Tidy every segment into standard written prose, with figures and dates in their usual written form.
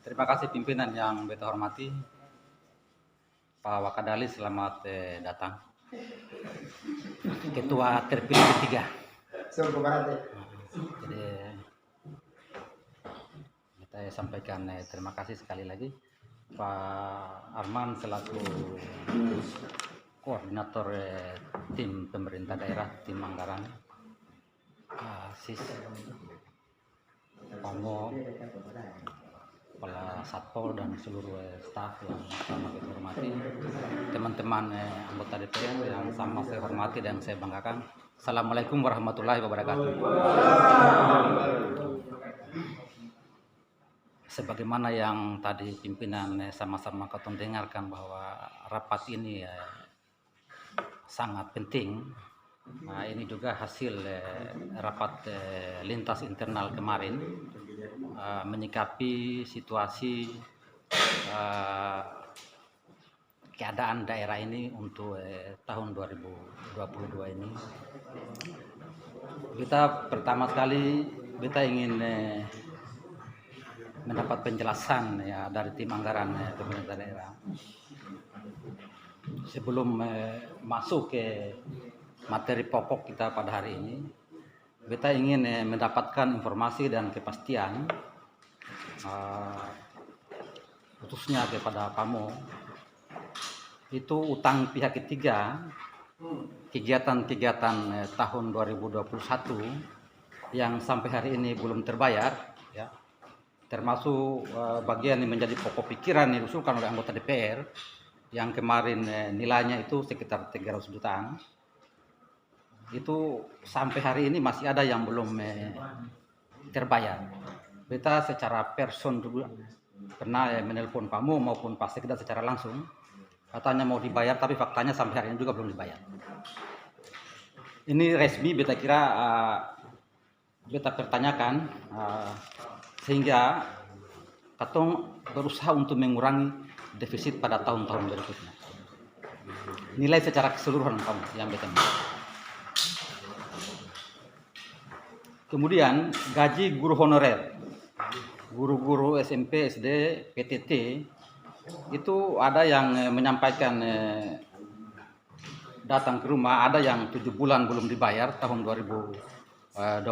Terima kasih pimpinan yang beta hormati. Pak Wakadali, selamat datang. Ketua terpilih ketiga. Jadi kita sampaikan terima kasih sekali lagi Pak Arman selaku koordinator tim pemerintah daerah, tim anggaran, SIS, Pamo, Kepala Satpol dan seluruh staf yang sama saya hormati, teman-teman anggota DPR yang sama saya hormati dan saya banggakan. Assalamualaikum warahmatullahi wabarakatuh. Sebagaimana yang tadi pimpinan sama-sama ketemu dengarkan bahwa rapat ini sangat penting. Nah, ini juga hasil rapat lintas internal kemarin menyikapi situasi keadaan daerah ini untuk tahun 2022 ini. Kita pertama sekali ingin mendapat penjelasan ya dari tim anggaran pemerintah daerah. Sebelum masuk ke materi pokok kita pada hari ini, kita ingin mendapatkan informasi dan kepastian khususnya kepada Pamo, itu utang pihak ketiga kegiatan-kegiatan tahun 2021 yang sampai hari ini belum terbayar ya, termasuk bagian yang menjadi pokok pikiran yang diusulkan oleh anggota DPR yang kemarin nilainya itu sekitar 300 jutaan. Itu sampai hari ini masih ada yang belum terbayar. Kita secara person juga pernah menelpon Pamo maupun Pak Sekda secara langsung, katanya mau dibayar, tapi faktanya sampai hari ini juga belum dibayar. Ini resmi beta kira beta pertanyakan sehingga katong berusaha untuk mengurangi defisit pada tahun-tahun berikutnya. Nilai secara keseluruhan kamu yang beta minta. Kemudian gaji guru honorer, guru-guru SMP, SD, PTT, itu ada yang menyampaikan datang ke rumah, ada yang 7 bulan belum dibayar tahun 2021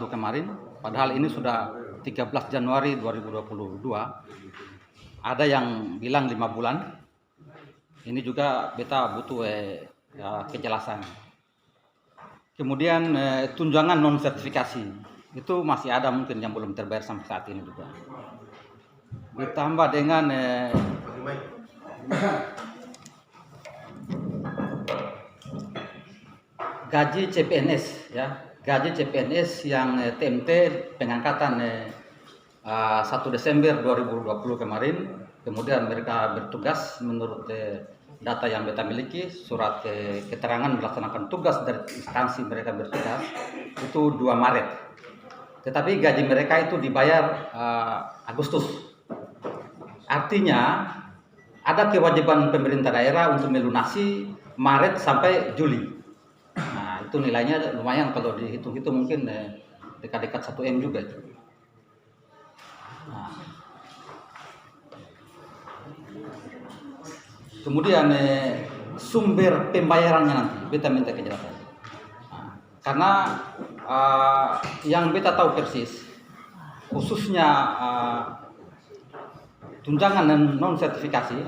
kemarin, padahal ini sudah 13 Januari 2022. Ada yang bilang 5 bulan. Ini juga beta butuh kejelasan. Kemudian tunjangan non sertifikasi itu masih ada mungkin yang belum terbayar sampai saat ini juga. Ditambah dengan gaji CPNS ya, gaji CPNS yang TMT pengangkatan 1 Desember 2020 kemarin. Kemudian mereka bertugas menurut data yang beta miliki, surat keterangan melaksanakan tugas dari instansi mereka bertugas itu 2 Maret. Tetapi gaji mereka itu dibayar Agustus. Artinya ada kewajiban pemerintah daerah untuk melunasi Maret sampai Juli. Nah, itu nilainya lumayan kalau dihitung-hitung mungkin dekat-dekat 1 M juga itu. Nah. Kemudian sumber pembayarannya nanti beta minta kejelasan. Nah, karena yang beta tahu persis, khususnya tunjangan dan non sertifikasi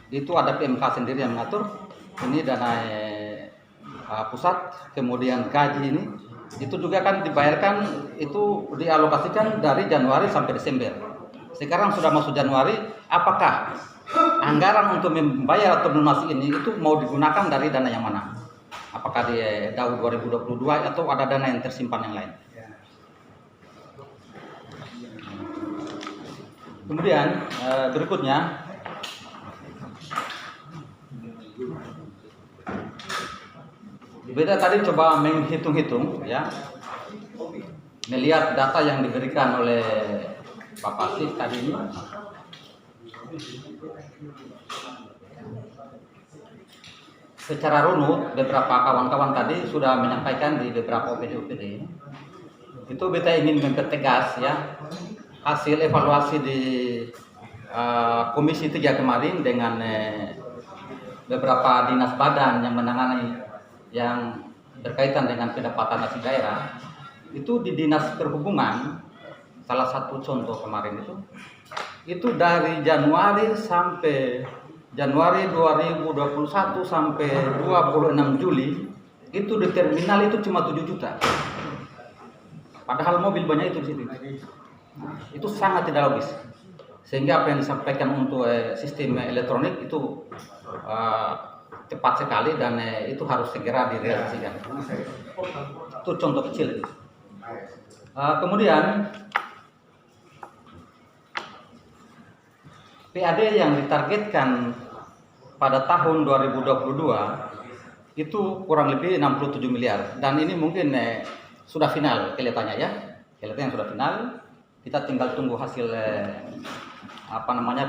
itu ada PMK sendiri yang mengatur. Ini dana pusat, kemudian gaji ini itu juga kan dibayarkan, itu dialokasikan dari Januari sampai Desember. Sekarang sudah masuk Januari, apakah anggaran untuk membayar atau melunasi ini itu mau digunakan dari dana yang mana? Apakah di tahun 2022 atau ada dana yang tersimpan yang lain? Kemudian berikutnya beta tadi coba menghitung-hitung ya, melihat data yang diberikan oleh Pak Pasif tadi ini. Secara runut beberapa kawan-kawan tadi sudah menyampaikan di beberapa OPD-OPD itu beta ingin mempertegas ya hasil evaluasi di Komisi 3 kemarin dengan beberapa dinas badan yang menangani yang berkaitan dengan pendapatan asli daerah. Itu di Dinas Perhubungan, salah satu contoh kemarin itu dari Januari 2021 sampai 26 Juli itu di terminal itu cuma 7 juta. Padahal mobil banyak itu di situ. Itu sangat tidak logis. Sehingga apa yang disampaikan untuk sistem elektronik itu tepat sekali dan itu harus segera direalisasikan. Itu contoh kecil. Kemudian PAD yang ditargetkan pada tahun 2022 itu kurang lebih 67 miliar dan ini mungkin sudah final kelihatannya ya. Kelihatannya sudah final. Kita tinggal tunggu hasil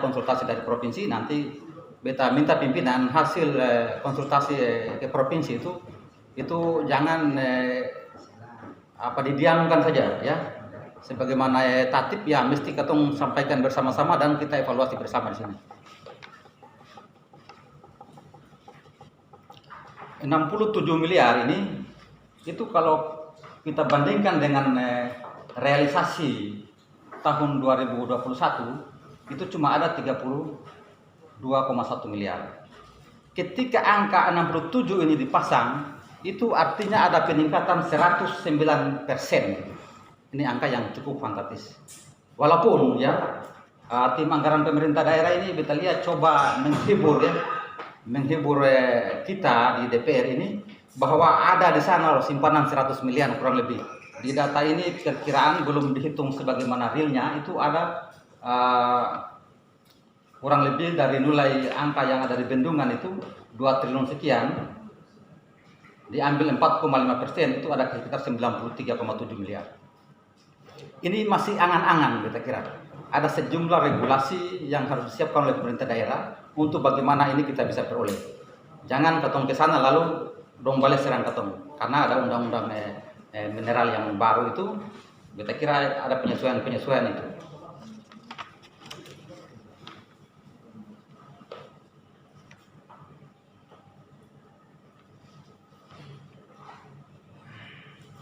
konsultasi dari provinsi. Nanti beta minta pimpinan hasil konsultasi ke provinsi itu jangan didiamkan saja ya. Sebagaimana tatip ya mesti ketong sampaikan bersama-sama dan kita evaluasi bersama di sini. 67 miliar ini itu kalau kita bandingkan dengan realisasi tahun 2021 itu cuma ada 32,1 miliar. Ketika angka 67 ini dipasang, itu artinya ada peningkatan 109%. Ini angka yang cukup fantastis. Walaupun ya tim anggaran pemerintah daerah ini kita lihat coba menghibur kita di DPR ini bahwa ada di sana simpanan 100 miliar kurang lebih. Di data ini perkiraan belum dihitung sebagaimana realnya itu ada kurang lebih dari nilai angka yang ada di bendungan itu 2 triliun sekian, diambil 4,5% itu ada sekitar 93,7 miliar. Ini masih angan-angan kita kira. Ada sejumlah regulasi yang harus disiapkan oleh pemerintah daerah untuk bagaimana ini kita bisa peroleh. Jangan ketong ke sana lalu dong balik serang ketong. Karena ada undang-undang mineral yang baru itu, kita kira ada penyesuaian itu.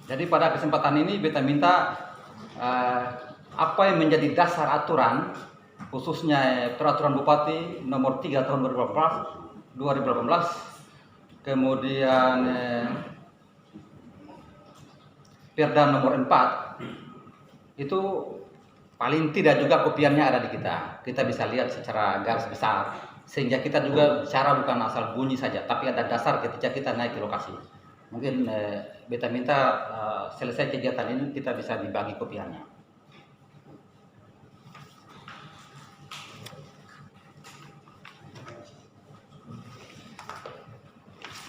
Jadi pada kesempatan ini beta minta apa yang menjadi dasar aturan khususnya peraturan Bupati nomor 3 tahun 2018, kemudian Perda nomor 4 itu paling tidak juga kopiannya ada di kita. Kita bisa lihat secara garis besar sehingga kita juga bicara bukan asal bunyi saja, tapi ada dasar ketika kita naik ke lokasi. Mungkin beta minta selesai kegiatan ini kita bisa dibagi kopiannya.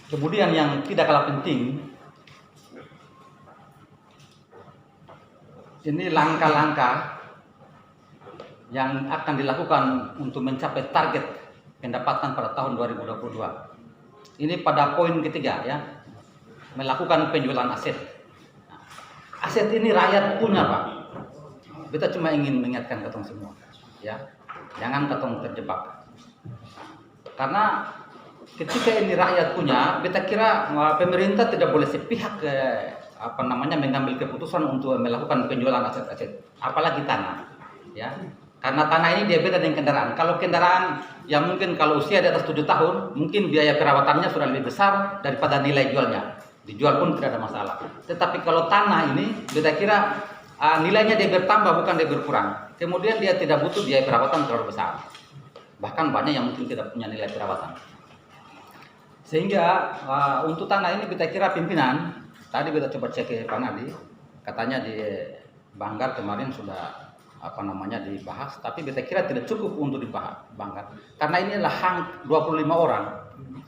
Kemudian yang tidak kalah penting, ini langkah-langkah yang akan dilakukan untuk mencapai target pendapatan pada tahun 2022. Ini pada poin ketiga ya, melakukan penjualan aset. Aset ini rakyat punya Pak. Kita cuma ingin mengingatkan ketong semua, ya, jangan ketong terjebak. Karena ketika ini rakyat punya, kita kira pemerintah tidak boleh sepihak mengambil keputusan untuk melakukan penjualan aset-aset, apalagi tanah, ya. Karena tanah ini dia beda dengan kendaraan. Kalau kendaraan yang mungkin kalau usia di atas 7 tahun, mungkin biaya perawatannya sudah lebih besar daripada nilai jualnya. Dijual pun tidak ada masalah. Tetapi kalau tanah ini, kita kira nilainya dia bertambah bukan dia berkurang. Kemudian dia tidak butuh biaya perawatan terlalu besar. Bahkan banyak yang mungkin tidak punya nilai perawatan. Sehingga untuk tanah ini kita kira pimpinan, tadi kita coba cek ke Pak Nadi, katanya di Banggar kemarin sudah dibahas, tapi kita kira tidak cukup untuk dibahas Banggar. Karena ini adalah hang 25 orang.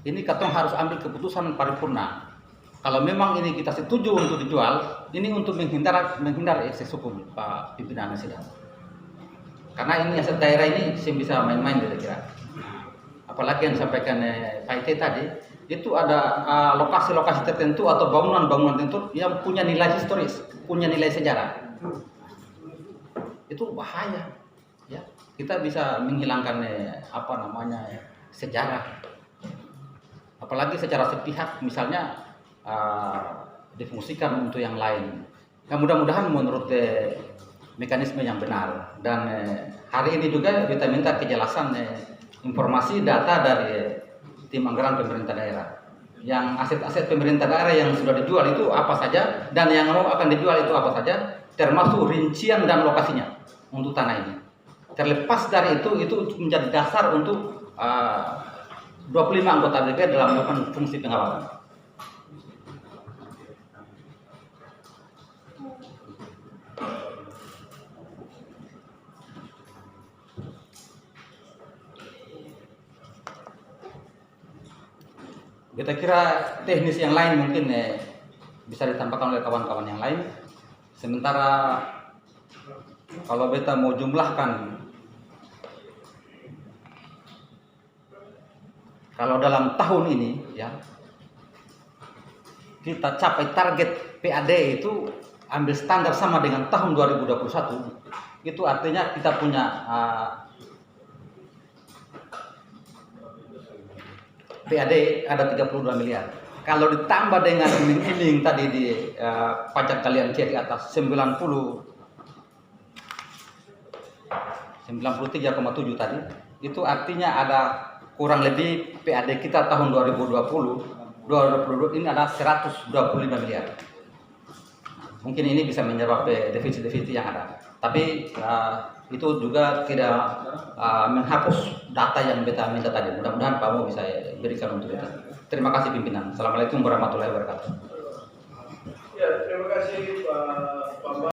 Ini katong harus ambil keputusan paripurna. Kalau memang ini kita setuju untuk dijual, ini untuk menghindar ekses hukum Pak pimpinan sidang. Karena ini aset daerah ini bisa main-main kita kira. Apalagi yang disampaikan Pak Ite tadi, itu ada lokasi-lokasi tertentu atau bangunan-bangunan tertentu yang punya nilai historis, punya nilai sejarah. Itu bahaya, ya. Kita bisa menghilangkan sejarah, apalagi secara sepihak, misalnya difungsikan untuk yang lain. Nah, mudah-mudahan menurut mekanisme yang benar, dan hari ini juga kita minta kejelasan informasi data dari tim anggaran pemerintah daerah, yang aset-aset pemerintah daerah yang sudah dijual itu apa saja, dan yang mau akan dijual itu apa saja, termasuk rincian dan lokasinya untuk tanah ini. Terlepas dari itu menjadi dasar untuk 25 anggota DPR dalam melakukan fungsi pengawasan. Kita kira teknis yang lain mungkin bisa ditambahkan oleh kawan-kawan yang lain. Sementara kalau beta mau jumlahkan, kalau dalam tahun ini ya kita capai target PAD itu ambil standar sama dengan tahun 2021, itu artinya kita punya PAD ada 32 miliar. Kalau ditambah dengan iming-iming tadi di pajak kalian cek di atas 93,7 tadi, itu artinya ada kurang lebih PAD kita tahun 2022 ini ada 125 miliar. Mungkin ini bisa menyebab defisit-defisit yang ada. Tapi itu juga tidak menghapus data yang beta minta tadi. Mudah-mudahan Pak Mo bisa berikan untuk kita. Terima kasih pimpinan. Assalamualaikum warahmatullahi wabarakatuh. Ya, terima kasih Pak